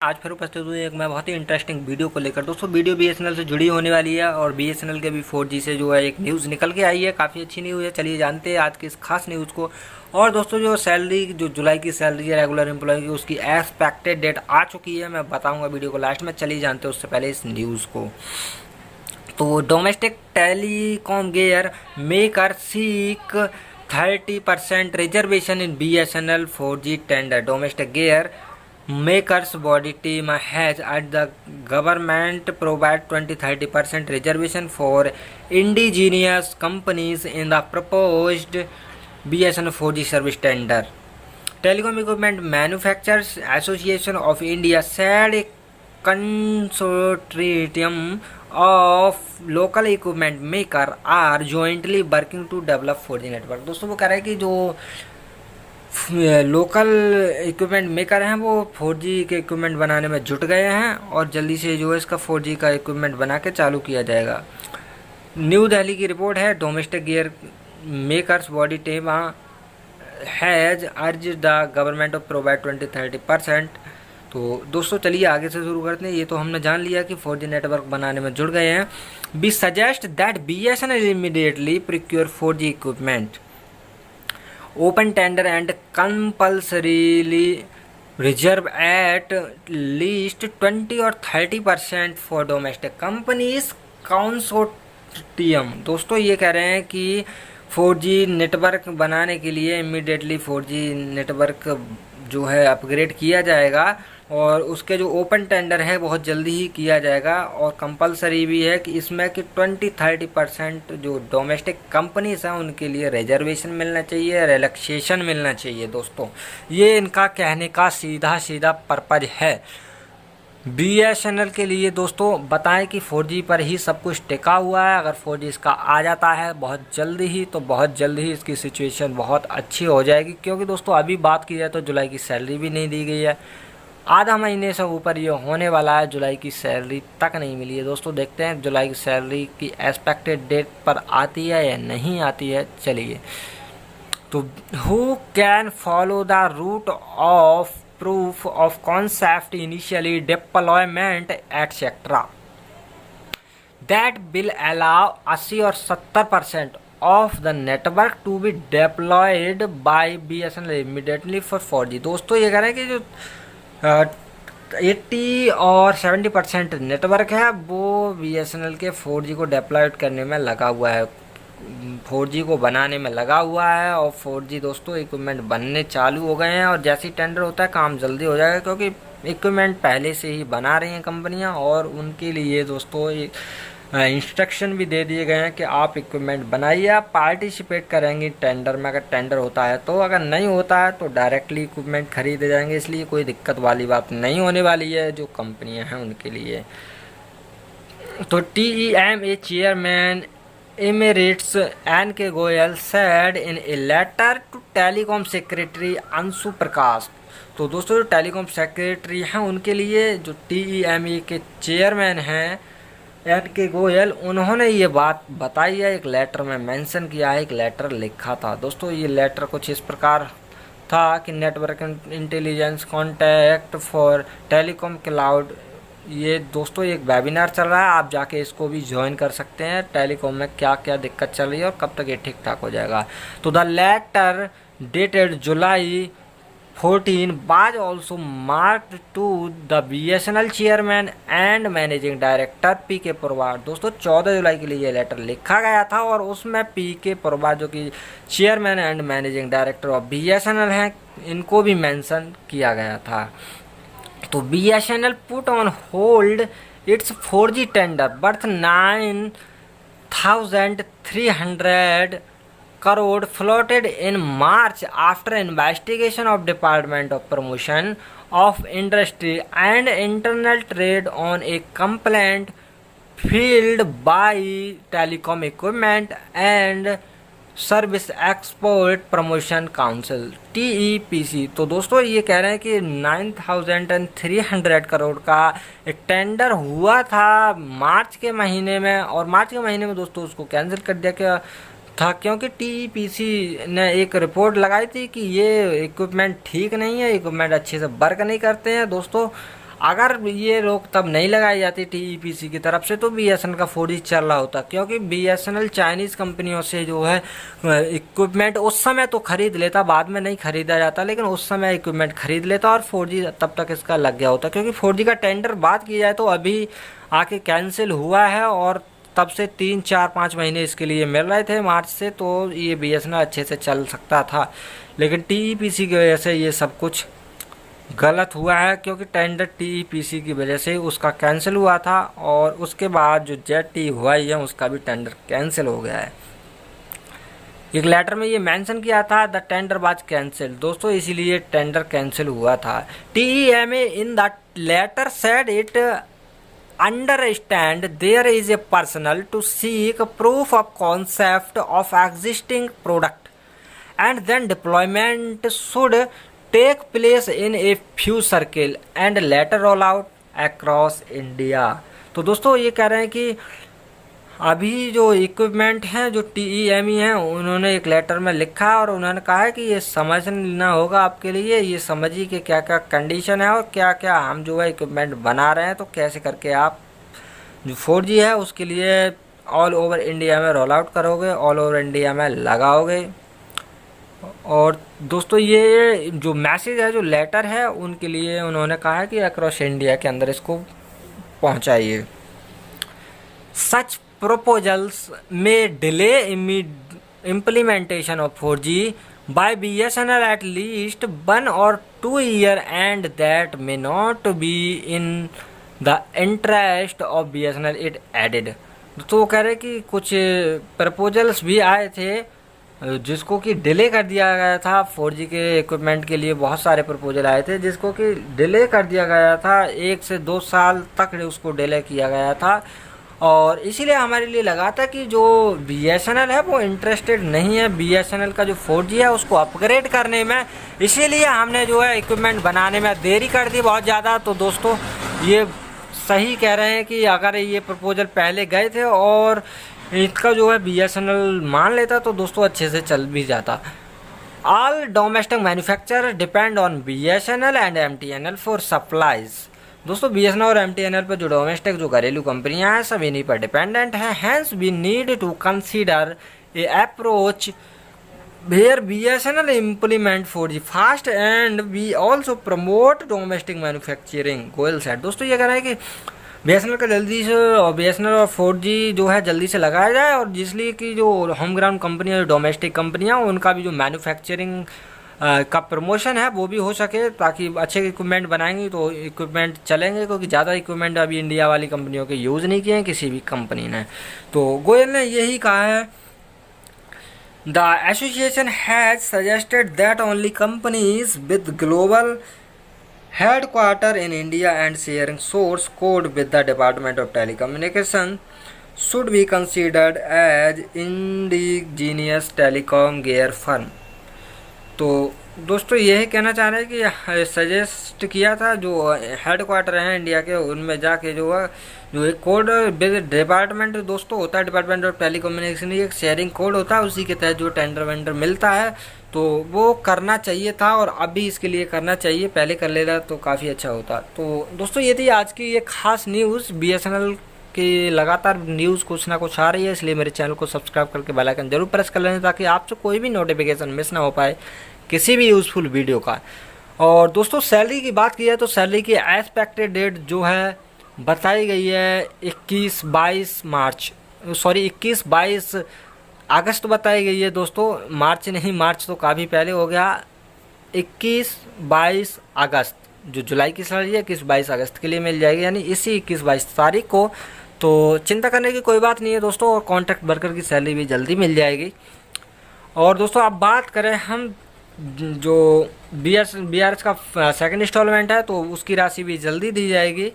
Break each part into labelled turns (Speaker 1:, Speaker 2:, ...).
Speaker 1: आज फिर उपस्थित हुई एक मैं बहुत ही इंटरेस्टिंग वीडियो को लेकर। दोस्तों वीडियो बीएसएनएल से जुड़ी होने वाली है और बीएसएनएल के भी 4G से जो है एक न्यूज़ निकल के आई है, काफ़ी अच्छी न्यूज़ है। चलिए जानते हैं आज की इस खास न्यूज़ को। और दोस्तों जो सैलरी, जो जुलाई की सैलरी है रेगुलर एम्प्लॉय की, उसकी एक्सपेक्टेड डेट आ चुकी है। मैं बताऊँगा वीडियो को लास्ट में। चलिए जानते हैं उससे पहले इस न्यूज़ को। तो domestic telecom gear maker seek 30% reservation in BSNL 4G tender. Domestic gear makers body team has at the government provide 20-30% reservation for indigenous companies in the proposed BSNL 4G service tender. Telecom Equipment Manufacturers Association of India said a consortium of local equipment maker are jointly working to develop 4G network। दोस्तों वो कह रहे हैं कि जो local equipment maker हैं वो 4G के इक्विपमेंट बनाने में जुट गए हैं और जल्दी से जो है इसका 4G का इक्विपमेंट बना के चालू किया जाएगा। न्यू दिल्ली की रिपोर्ट है। Domestic gear makers body team has अर्ज द गवर्नमेंट ऑफ प्रोवाइड 20-30%। तो दोस्तों चलिए आगे से शुरू करते हैं। ये तो हमने जान लिया कि 4G नेटवर्क बनाने में जुड़ गए हैं। We suggest that BSNL immediately procure 4G equipment, open tender and compulsorily reserve at least 20 or 30% for domestic companies consortium। दोस्तों ये कह रहे हैं कि 4G नेटवर्क बनाने के लिए इमीडिएटली 4G नेटवर्क जो है अपग्रेड किया जाएगा और उसके जो ओपन टेंडर है बहुत जल्दी ही किया जाएगा। और कंपलसरी भी है कि इसमें कि 20-30% जो डोमेस्टिक कंपनीज हैं उनके लिए रिजर्वेशन मिलना चाहिए, रिलैक्सेशन मिलना चाहिए। दोस्तों ये इनका कहने का सीधा सीधा पर्पज है। BSNL के लिए दोस्तों बताएं कि 4G पर ही सब कुछ टिका हुआ है। अगर 4G इसका आ जाता है बहुत जल्दी ही, तो बहुत जल्दी ही इसकी सिचुएशन बहुत अच्छी हो जाएगी। क्योंकि दोस्तों अभी बात की जाए तो जुलाई की सैलरी भी नहीं दी गई है, आधा महीने से ऊपर ये होने वाला है, जुलाई की सैलरी तक नहीं मिली है। दोस्तों देखते हैं जुलाई की सैलरी की एक्सपेक्टेड डेट पर आती है या नहीं आती है। चलिए तो who can follow the route of proof of concept initially deployment etc that will allow 80 or 70% of the network to be deployed by BSNL immediately for 4G। दोस्तों ये कह रहे हैं कि जो 80 और 70% नेटवर्क है वो BSNL के 4G को डिप्लॉयड करने में लगा हुआ है, 4G को बनाने में लगा हुआ है। और 4G दोस्तों इक्विपमेंट बनने चालू हो गए हैं और जैसे ही टेंडर होता है काम जल्दी हो जाएगा, क्योंकि इक्विपमेंट पहले से ही बना रही हैं कंपनियां और उनके लिए दोस्तों इंस्ट्रक्शन भी दे दिए गए हैं कि आप इक्विपमेंट बनाइए, आप पार्टिसिपेट करेंगे टेंडर में। अगर टेंडर होता है तो, अगर नहीं होता है तो डायरेक्टली इक्विपमेंट खरीदे जाएंगे। इसलिए कोई दिक्कत वाली बात नहीं होने वाली है जो कंपनियाँ हैं उनके लिए। तो TEMA chairman Emirates N.K. Goyal said in a letter to telecom secretary Anshu Prakash. तो दोस्तों जो टेलीकॉम सेक्रेटरी हैं उनके लिए जो TEMA के चेयरमैन हैं N.K. गोयल, उन्होंने ये बात बताई है, एक लेटर में मेंशन किया है, एक लेटर लिखा था। दोस्तों ये लेटर कुछ इस प्रकार था कि network intelligence contact for telecom cloud. ये दोस्तों एक वेबिनार चल रहा है, आप जाके इसको भी ज्वाइन कर सकते हैं। टेलीकॉम में क्या क्या दिक्कत चल रही है और कब तक ये ठीक ठाक हो जाएगा। तो the letter dated July 14 was also marked to the BSNL chairman and managing director PK Purwar. दोस्तों 14 जुलाई के लिए ये लेटर लिखा गया था और उसमें PK पुरवार जो कि chairman and managing director of BSNL हैं, इनको भी मेंशन किया गया था। तो BSNL put on hold its 4G tender worth 9,300 crore floated in March after investigation of Department of Promotion of Industry and Internal Trade on a complaint filed by Telecom Equipment and service export promotion council TEPC। तो दोस्तों ये कह रहे हैं कि 9,300 करोड़ का एक tender हुआ था मार्च के महीने में, और मार्च के महीने में दोस्तों उसको कैंसिल कर दिया गया था क्योंकि TEPC ने एक रिपोर्ट लगाई थी कि ये इक्विपमेंट ठीक नहीं है, इक्विपमेंट अच्छे से वर्क नहीं करते हैं। दोस्तों अगर ये रोक तब नहीं लगाई जाती टीईपीसी की तरफ से तो बीएसएनएल का 4G चल रहा होता, क्योंकि बीएसएनएल चाइनीज़ कंपनियों से जो है इक्विपमेंट उस समय तो खरीद लेता, बाद में नहीं खरीदा जाता, लेकिन उस समय इक्विपमेंट खरीद लेता और 4G तब तक इसका लग गया होता। क्योंकि 4G का टेंडर बात की जाए तो अभी आके कैंसिल हुआ है और तब से 3-4-5 महीने इसके लिए मिल रहे थे मार्च से, तो ये बीएसएनएल अच्छे से चल सकता था। लेकिन टीईपीसी की वजह से ये सब कुछ गलत हुआ है, क्योंकि टेंडर टीईपीसी की वजह से उसका कैंसिल हुआ था और उसके बाद जो जेटी हुआ ही है उसका भी टेंडर कैंसिल हो गया है। एक लेटर में ये मेंशन किया था द टेंडर वाज कैंसिल, दोस्तों इसीलिए टेंडर कैंसिल हुआ था। TEMA in the letter said it understand there is a personnel to seek proof of concept of existing product and then deployment should take place in a few circle and later roll out across India। तो दोस्तों ये कह रहे हैं कि अभी जो equipment हैं जो टीईएमई हैं उन्होंने एक लेटर में लिखा है और उन्होंने कहा है कि ये समझना होगा आपके लिए, ये समझिए कि क्या क्या कंडीशन है और क्या क्या हम जो है इक्विपमेंट बना रहे हैं, तो कैसे करके आप जो 4G है उसके लिए ऑल ओवर इंडिया में रोल आउट करोगे, ऑल ओवर इंडिया में लगाओगे। और दोस्तों ये जो मैसेज है, जो लेटर है, उनके लिए उन्होंने कहा है कि अक्रॉस इंडिया के अंदर इसको पहुंचाइए। सच proposals may delay implementation of 4G by BSNL at least 1 or 2 years and that may not be in the interest of BSNL, it added। तो कह रहे कि कुछ प्रपोजल्स भी आए थे जिसको कि डिले कर दिया गया था। 4G के इक्विपमेंट के लिए बहुत सारे प्रपोजल आए थे जिसको कि डिले कर दिया गया था, 1 से 2 साल तक उसको डिले किया गया था। और इसीलिए हमारे लिए लगा था कि जो बीएसएनएल है वो इंटरेस्टेड नहीं है बीएसएनएल का जो 4G है उसको अपग्रेड करने में, इसीलिए हमने जो है इक्विपमेंट बनाने में देरी कर दी बहुत ज़्यादा। तो दोस्तों ये सही कह रहे हैं कि अगर ये प्रपोजल पहले गए थे और इसका जो है बीएसएनएल मान लेता तो दोस्तों अच्छे से चल भी जाता। All domestic manufacturer depend on BSNL and MTNL for supplies. दोस्तों बीएसएनएल और एमटीएनएल पर जो डोमेस्टिक जो घरेलू कंपनियां हैं सब इन्हीं पर डिपेंडेंट हैं। Hence we need to consider a approach where BSNL implement 4G fast and we also promote domestic manufacturing, Goyal said. दोस्तों ये कह रहे हैं कि बीएसएनएल का जल्दी से और बीएसएनएल और 4G जो है जल्दी से लगाया जाए और जिसलिए कि जो होम ग्राउंड कंपनियां, डोमेस्टिक कंपनियां, उनका भी जो मैन्युफैक्चरिंग का प्रमोशन है वो भी हो सके, ताकि अच्छे इक्विपमेंट बनाएंगे तो इक्विपमेंट चलेंगे, क्योंकि ज़्यादा इक्विपमेंट अभी इंडिया वाली कंपनियों के यूज़ नहीं किए हैं किसी भी कंपनी ने। तो गोयल ने यही कहा है, the association has suggested that only companies with global headquarter in India and sharing source code with the department of telecommunication should be considered as indigenous telecom gear firm. तो दोस्तों यही कहना चाह रहे हैं कि सजेस्ट किया था जो हेडक्वार्टर हैं इंडिया के, उनमें जाके जो है जो एक कोड डिपार्टमेंट दोस्तों होता है, डिपार्टमेंट ऑफ टेलीकम्युनिकेशन, एक शेयरिंग कोड होता है, उसी के तहत जो टेंडर वेंडर मिलता है तो वो करना चाहिए था और अभी इसके लिए करना चाहिए, पहले कर लेता तो काफ़ी अच्छा होता। तो दोस्तों ये थी आज की ये खास न्यूज़। बीएसएनएल की लगातार न्यूज़ कुछ ना कुछ आ रही है, इसलिए मेरे चैनल को सब्सक्राइब करके बेल आइकन जरूर प्रेस कर लेना ताकि आपसे कोई भी नोटिफिकेशन मिस ना हो पाए किसी भी यूज़फुल वीडियो का। और दोस्तों सैलरी की बात की जाए तो सैलरी की एक्सपेक्टेड डेट जो है बताई गई है 21-22 अगस्त बताई गई है दोस्तों, मार्च नहीं, मार्च तो काफ़ी पहले हो गया। 21-22 अगस्त जो जुलाई की सैलरी है 21-22 अगस्त के लिए मिल जाएगी, यानी इसी 21-22 तारीख को। तो चिंता करने की कोई बात नहीं है दोस्तों, और कॉन्ट्रैक्ट वर्कर की सैलरी भी जल्दी मिल जाएगी। और दोस्तों अब बात करें हम जो बीआरएस का सेकंड इंस्टॉलमेंट है तो उसकी राशि भी जल्दी दी जाएगी।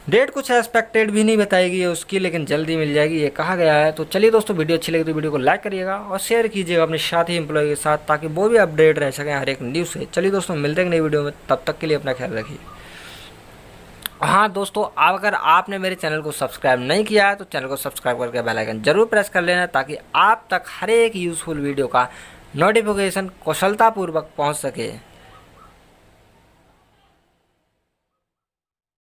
Speaker 1: डेट कुछ एक्सपेक्टेड भी नहीं बताएगी है उसकी, लेकिन जल्दी मिल जाएगी ये कहा गया है। तो चलिए दोस्तों वीडियो अच्छी लगी तो वीडियो को लाइक करिएगा और शेयर कीजिएगा अपने साथी एम्प्लॉय के साथ, ताकि वो भी अपडेट रह सकें हर एक न्यूज़ से। चलिए दोस्तों मिलते हैं नई वीडियो में, तब तक के लिए अपना ख्याल रखिए। हाँ दोस्तों, अगर आपने मेरे चैनल को सब्सक्राइब नहीं किया है तो चैनल को सब्सक्राइब करके बेल आइकन जरूर प्रेस कर लेना, ताकि आप तक हर एक यूज़फुल वीडियो का नोटिफिकेशन कुशलतापूर्वक पहुँच सके।